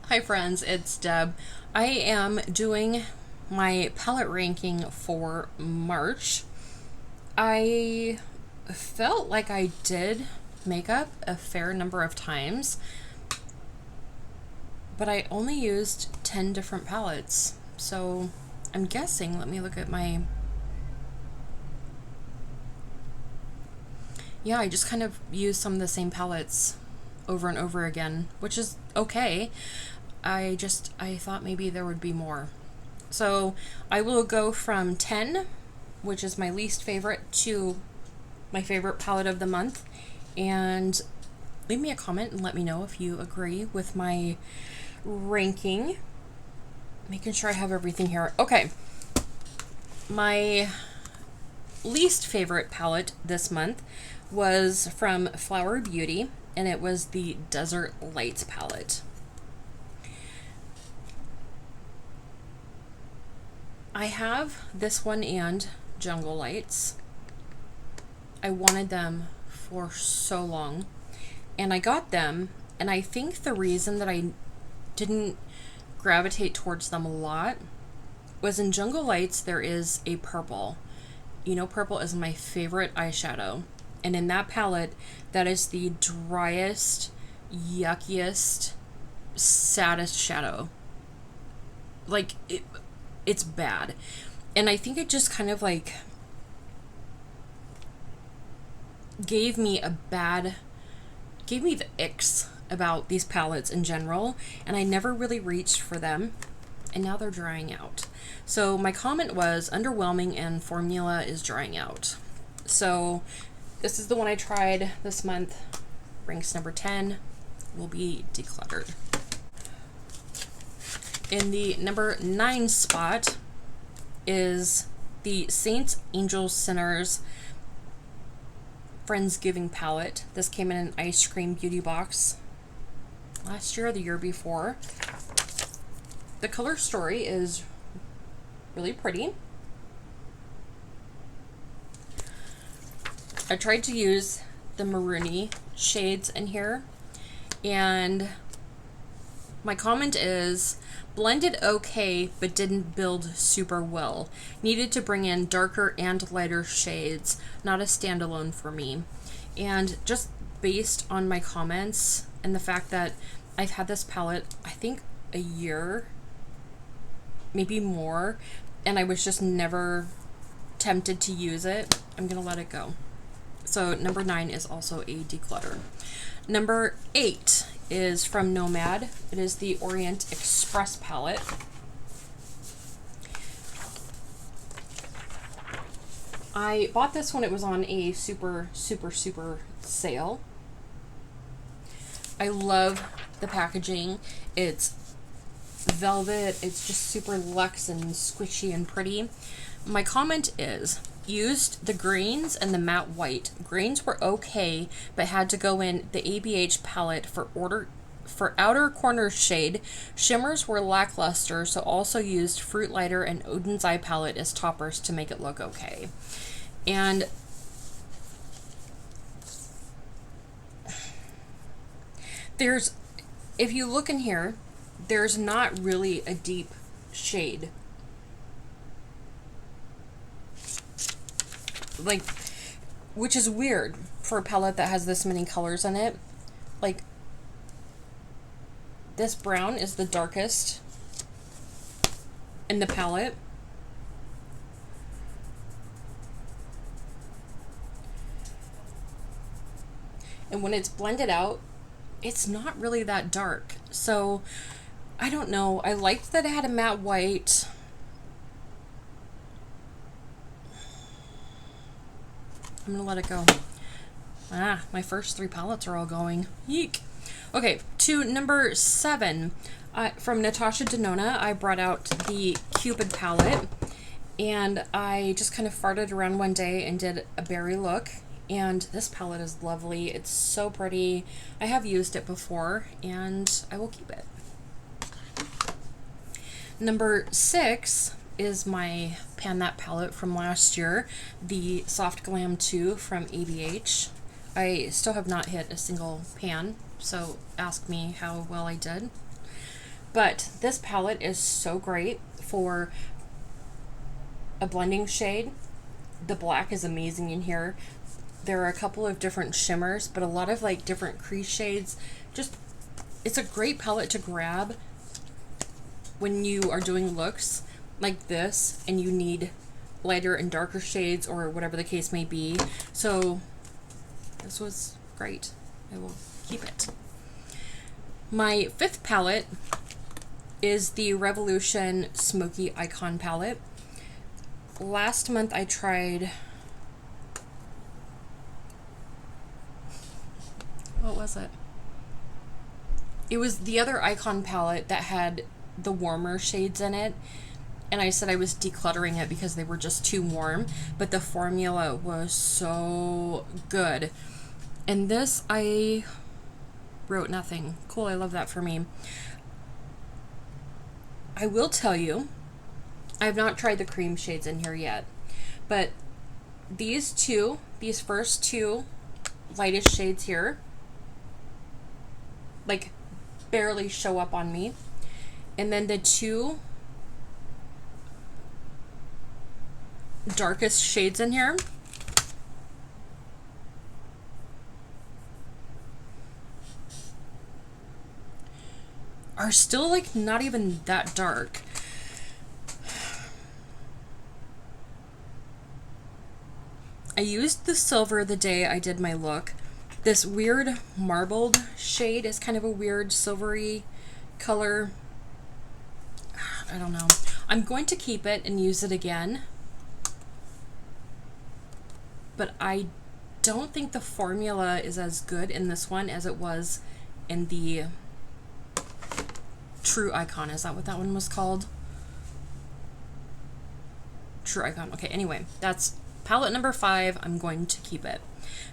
Hi friends, it's Deb. I am doing my palette ranking for March. I felt like I did makeup a fair number of times, but I only used 10 different palettes. So I'm guessing, let me look at my... Yeah, I just kind of used some of the same palettes over and over again, which is okay. I thought maybe there would be more. So I will go from 10, which is my least favorite, to my favorite palette of the month. And leave me a comment and let me know if you agree with my ranking. Making sure I have everything here. Okay. My least favorite palette this month was from Flower Beauty, and it was the Desert Lights palette. I have this one and Jungle Lights. I wanted them for so long, and I got them, and I think the reason that I didn't gravitate towards them a lot was in Jungle Lights there is a purple. You know, purple is my favorite eyeshadow, and in that palette that is the driest, yuckiest, saddest shadow. Like, it's bad. And I think it just kind of like gave me the icks about these palettes in general, and I never really reached for them, and now they're drying out. So my comment was underwhelming and formula is drying out. So this is the one I tried this month. Ranks number 10, will be Decluttered. In the number 9 spot is the Saints, Angels, Sinners Friendsgiving palette. This came in an ice cream beauty box last year or the year before. The color story is really pretty. I tried to use the maroony shades in here, and my comment is blended okay, but didn't build super well. Needed to bring in darker and lighter shades, not a standalone for me. And just based on my comments and the fact that I've had this palette, I think a year, maybe more, and I was just never tempted to use it, I'm gonna let it go. So number 9 is also a declutter. Number 8 is from Nomad. It is the Orient Express palette. I bought this when it was on a super sale. I love the packaging. It's velvet. It's just super luxe and squishy and pretty. My comment is, used the greens and the matte white. Greens were okay, but had to go in the ABH palette for outer corner shade. Shimmers were lackluster, so also used Fruit Lighter and Odin's Eye palette as toppers to make it look okay. And there's, if you look in here, there's not really a deep shade. Like, which is weird for a palette that has this many colors in it. Like, this brown is the darkest in the palette. And when it's blended out, it's not really that dark. So, I don't know. I liked that it had a matte white. I'm gonna let it go. My first 3 palettes are all going. Yeek. Okay, to number 7. From Natasha Denona, I brought out the Cupid palette, and I just kind of farted around one day and did a berry look, and this palette is lovely. It's so pretty. I have used it before, and I will keep it. Number 6 is my Pan That palette from last year, the Soft Glam 2 from ABH. I still have not hit a single pan, so ask me how well I did. But this palette is so great for a blending shade. The black is amazing in here. There are a couple of different shimmers, but a lot of like different crease shades. Just, it's a great palette to grab when you are doing looks like this and you need lighter and darker shades or whatever the case may be. So this was great. I will keep it. My fifth palette is the Revolution Smoky Icon palette. Last month I tried, what was it? It was the other Icon palette that had the warmer shades in it, and I said I was decluttering it because they were just too warm, but the formula was so good. And this, I wrote nothing. Cool, I love that for me. I will tell you, I have not tried the cream shades in here yet, but these first two lightest shades here, like barely show up on me. And then the two darkest shades in here are still like not even that dark. I used the silver the day I did my look. This weird marbled shade is kind of a weird silvery color. I don't know. I'm going to keep it and use it again, but I don't think the formula is as good in this one as it was in the True Icon. Is that what that one was called? True Icon. Okay, anyway, that's palette number 5. I'm going to keep it.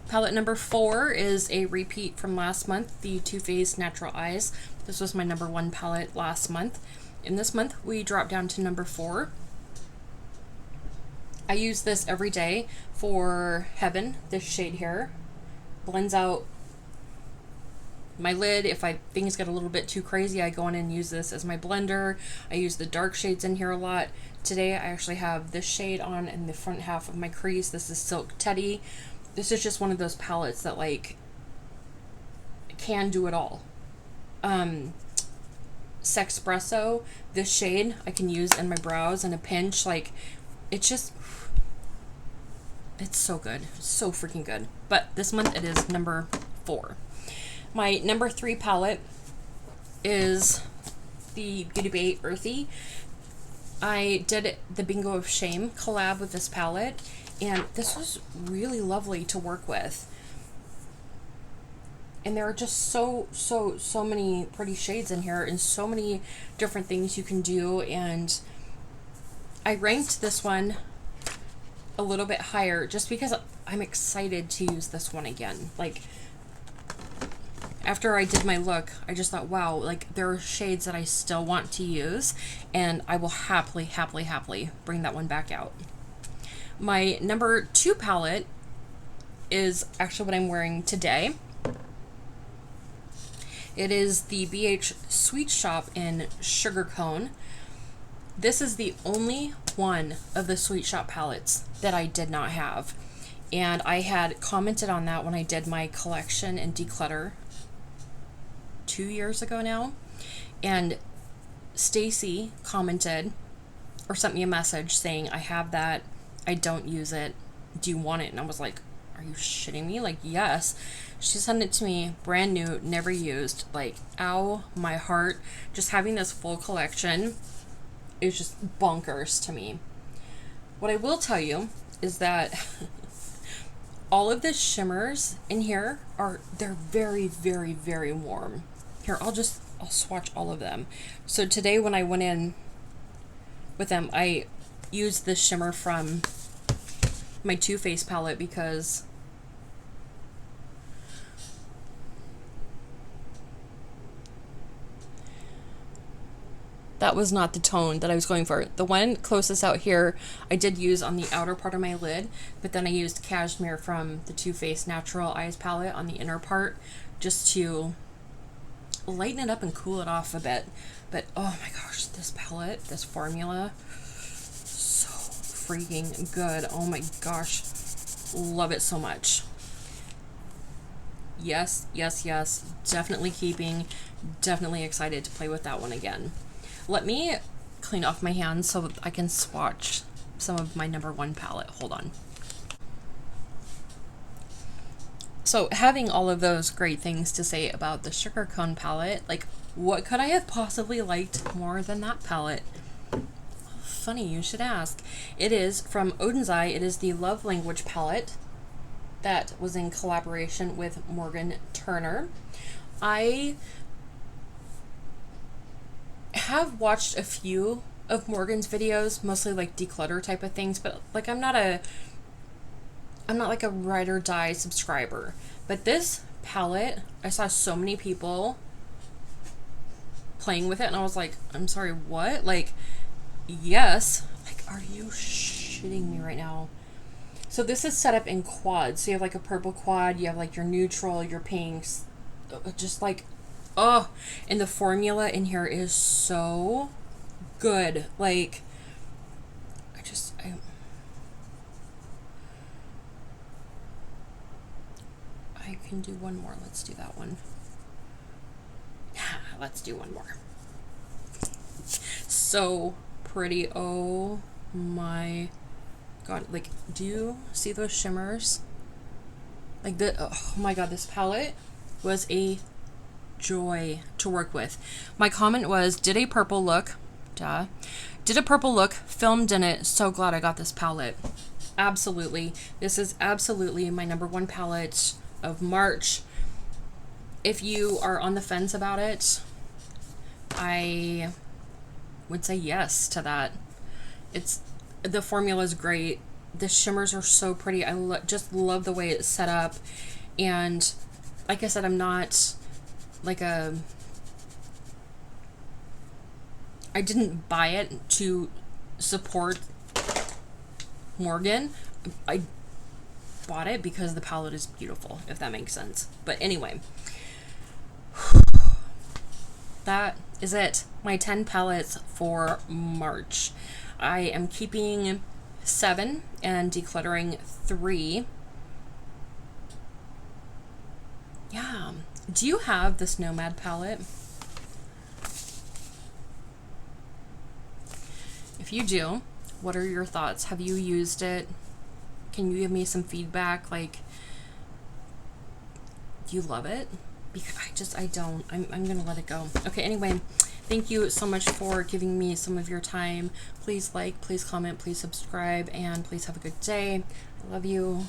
Palette number 4 is a repeat from last month, the Too Faced Natural Eyes. This was my number 1 palette last month. In this month, we dropped down to number 4. I use this every day for Heaven, this shade here. Blends out my lid. If things get a little bit too crazy, I go in and use this as my blender. I use the dark shades in here a lot. Today, I actually have this shade on in the front half of my crease. This is Silk Teddy. This is just one of those palettes that like can do it all. Sexpresso, this shade I can use in my brows in a pinch. Like, it's just, it's so good. It's so freaking good. But this month it is number 4. My number 3 palette is the Beauty Bay Earthy. I did the Bingo of Shame collab with this palette, and this was really lovely to work with. And there are just so many pretty shades in here and so many different things you can do. And I ranked this one a little bit higher just because I'm excited to use this one again. Like, after I did my look, I just thought, wow, like there are shades that I still want to use, and I will happily bring that one back out. My number 2 palette is actually what I'm wearing today. It is the BH Sweet Shop in Sugar Cone. This is the only one of the Sweet Shop palettes that I did not have. And I had commented on that when I did my collection and declutter 2 years ago now. And Stacy commented or sent me a message saying, I have that, I don't use it, do you want it? And I was like, are you shitting me? Like, yes. She sent it to me, brand new, never used. Like, ow, my heart. Just having this full collection is just bonkers to me. What I will tell you is that all of the shimmers in here they're very warm. Here, I'll swatch all of them. So today when I went in with them, I used this shimmer from my Too Faced palette because that was not the tone that I was going for. The one closest out here I did use on the outer part of my lid, but then I used Cashmere from the Too Faced Natural Eyes palette on the inner part just to lighten it up and cool it off a bit. But oh my gosh, this palette, this formula, so freaking good. Oh my gosh, love it so much. Yes, yes, yes, definitely keeping, definitely excited to play with that one again. Let me clean off my hands so I can swatch some of my number one palette. Hold on. So having all of those great things to say about the Sugar Cone palette, like what could I have possibly liked more than that palette? Funny you should ask. It is from Odin's Eye. It is the Love Language palette that was in collaboration with Morgan Turner. I have watched a few of Morgan's videos, mostly like declutter type of things, but like I'm not like a ride or die subscriber. But this palette, I saw so many people playing with it and I was like, I'm sorry, what? Like, yes. Like, are you shitting me right now? So this is set up in quads. So you have like a purple quad, you have like your neutral, your pinks, just like, oh, and the formula in here is so good. Like, I can do one more. Let's do that one. Let's do one more. So pretty. Oh my god. Like, do you see those shimmers? Like oh my god, this palette was a joy to work with. My comment was, did a purple look, duh, did a purple look, filmed in it, so glad I got this palette. Absolutely. This is absolutely my number one palette of March. If you are on the fence about it, I would say yes to that. The formula is great. The shimmers are so pretty. I just love the way it's set up. And like I said, I'm not like I didn't buy it to support Morgan. I bought it because the palette is beautiful, if that makes sense. But anyway, that is it. My 10 palettes for March. I am keeping 7 and decluttering 3. Yeah. Do you have this Nomad palette? If you do, what are your thoughts? Have you used it? Can you give me some feedback? Like, do you love it? Because I don't. I'm gonna let it go. Okay, anyway, thank you so much for giving me some of your time. Please like, please comment, please subscribe, and please have a good day. I love you.